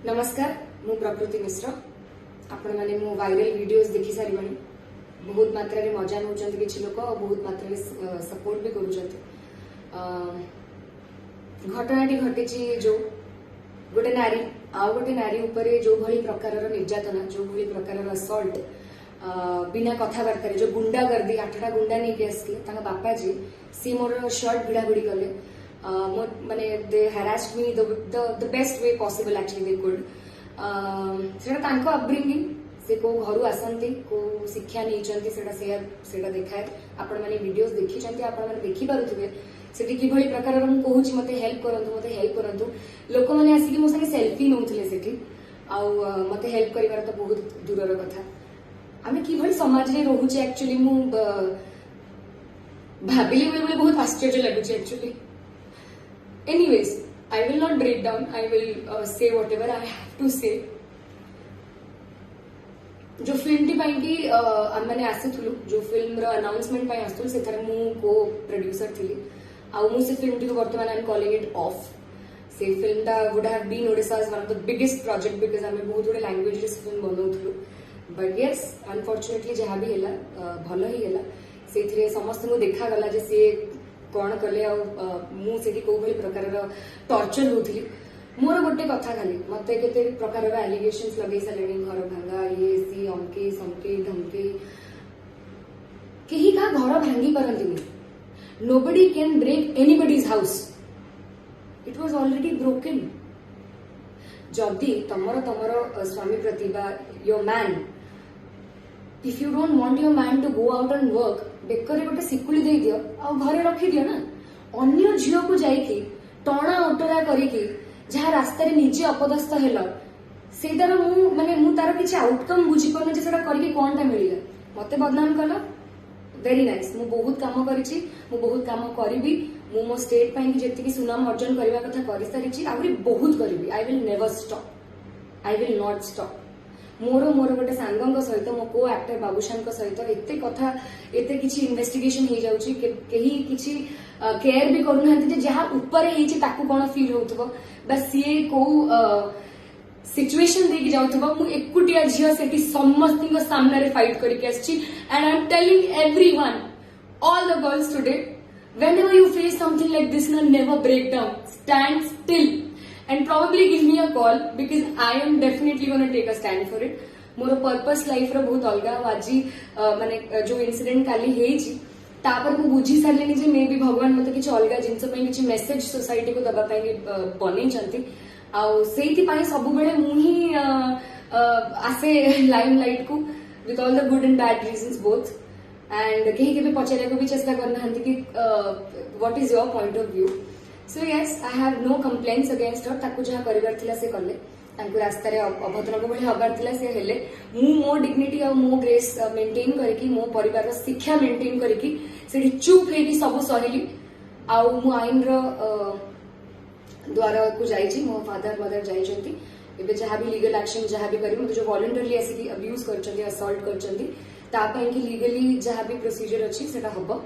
नमस्कार मु प्रकृति मिश्र आपण माने मो वायरल वीडियोस देखि सारी बणी बहुत मात्रा रे मजा नउचंत किछि लोक बहुत मात्रा रे सपोर्ट भी करूचंत घटनाटी घटिछि जो गोटे नारी आउ गोटे नारी उपरे जो भली प्रकारर निर्यातना जो भली प्रकारर असल्ट बिना कथाबार्ता जो गुंडागर्दी 8टा गुंडा नहीं के आसले बापा जी सी मोर शर्ट भिड़ाभिड़ी कले माने दे harassed me the best way possible actually they could सेटा तांको अपब्रिंगिंग से को घरु आसंती को शिक्षा नहीं चंती सेटा देखाए आपण माने वीडियोस देखि चंती आपण माने देखि पारुथिबे सेठी कि भली प्रकार हम कहूची मते हेल्प करंतु लोक माने आसी कि मो संगे सेल्फी नउथले सेठी आ मते हेल्प करिवार तो बहुत दूरर कथा आमे कि भली समाज रे रहूचे एक्चुअली मु भाबिली बेले बहुत आश्चर्य लागुचे actually Anyways, I will not break down. I will say whatever I have to say. जो फिल्म टी पाइंटी मैंने आसीथुलु जो फिल्म रो अनाउंसमेंट पाई आस्तुल से थरे मु को प्रोड्यूसर थिली आ मु से फिल्म टी को वर्तमान I am calling it off से फिल्म टा would have been Odisha's one of the biggest project because हमें बहुत गुडे लैंग्वेज रे फिल्म बनौथुलु बट यस अनफॉर्चुनेटली जहां भी हैला भलो ही हैला सेथिरे समस्त को देखा गला जे से कौन कले मुझे कौ भाई प्रकार टर्चर होती मोर गोटे कथा खाली मत के प्रकार एलिगेशंस लगे सारे घर भांगा ये सी अमके समके धमके कहीं का घर भांगी पारती nobody can break anybody's house it was already broken जदि तमर स्वामी प्रति your man if you don't want your man to go out and work बेकर गोटे सिकुड़ी दे दियो आ घरे रखी दियो ना अन्य झील को जाइकी टणा उटरा करिकी जहाँ रास्ता रे निजे अपदस्थ हेला सेटार मु तार किछि आउटकम बुझी पन जे सेटा करिकी कोनटा मिलिला मते बदनाम कला वेरी नाइस मु बहुत काम करिछि मु बहुत काम करबी मु मो स्टेट पई जेति कि सुनाम अर्जन करबा कथा करि सारिछि आउरी बहुत करबी I will never stop I will not stop मोर गोटे सांगों सहित मो को एक्टर बाबूशान सहित एते कथा एते किछि इन्वेस्टिगेशन हो जाउछि केही किछि केयर भी करू ना जहाँ ऊपर हेछि ताकू कोन फील होतबो बस सीए को सिचुएशन देकी जाउथबो मु एकुटिया झियो सेठी समस्ती को सामने रे फाइट करके आछि and I am telling everyone all the girls today whenever you face something like this never break down stand still and probably give me a call because I am definitely going to take a stand for it. मोर purpose life रो बहुत अलगा आज माने जो incident काली हेछि तापर मु बुझी सारलेनी जे मे बी भगवान मते किछ अलगा जिंस पई किछ मेसेज सोसाइटी को दबा पई बनै चंती आ सेति पई सब बेले मु ही आसे लाइमलाइट को with all the good and bad reasons both and केही केबे पचारे को भी चेष्टा करना हंती कि what is your point of view so yes I have no complains against her ताकू जहाँ करिवार थिला से कले तांको रास्ता रे अभद्रक भली हबार थिला से हेले मु मो डिग्निटी और मो ग्रेस मेंटेन करके मो परिवार रो शिक्षा मेंटेन करके सेठी चुप हेकी सब सहिली आ मु आइन रो द्वारा को जाइछि मो फादर मदर जाइछंती एबे जहाँ भी लीगल एक्शन जहाँ भी करी मते जो वॉलंटरली आसी अब्यूज करछंती असॉल्ट करछंती ता पई कि लीगली जहाँ भी प्रोसीजर अछि सेटा हबो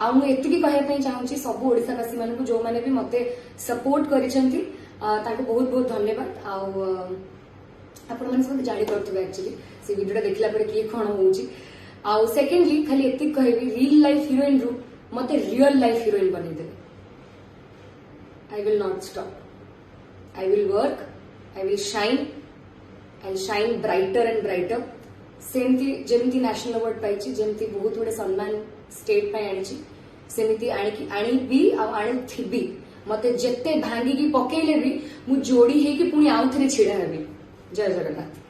आ मु एतिकी कहया पई चाहूची सब ओडिसावासी मानकु जो माने भी मते सपोर्ट करिसंती ताको बहुत बहुत धन्यवाद आ आपण माने सब जानि करथबे एक्चुअली से वीडियोटा देखला परे की कोन होउची आ सेकेंडली खाली एतिक कहबी रियल लाइफ हीरोइन रू मते रियल लाइफ हीरोइन बनै दे I will not stop I will work I will shine brighter and brighter सेमती जेमती नेशनल अवार्ड पाइछि जेमती बहुत गुडे सम्मान स्टेट पे आनी सेमती आनी आनी मते जेते भांगी की पकेले भी मु जोड़ी है कि पुणी आउ थे छिड़ा हेबी जय जगन्नाथ।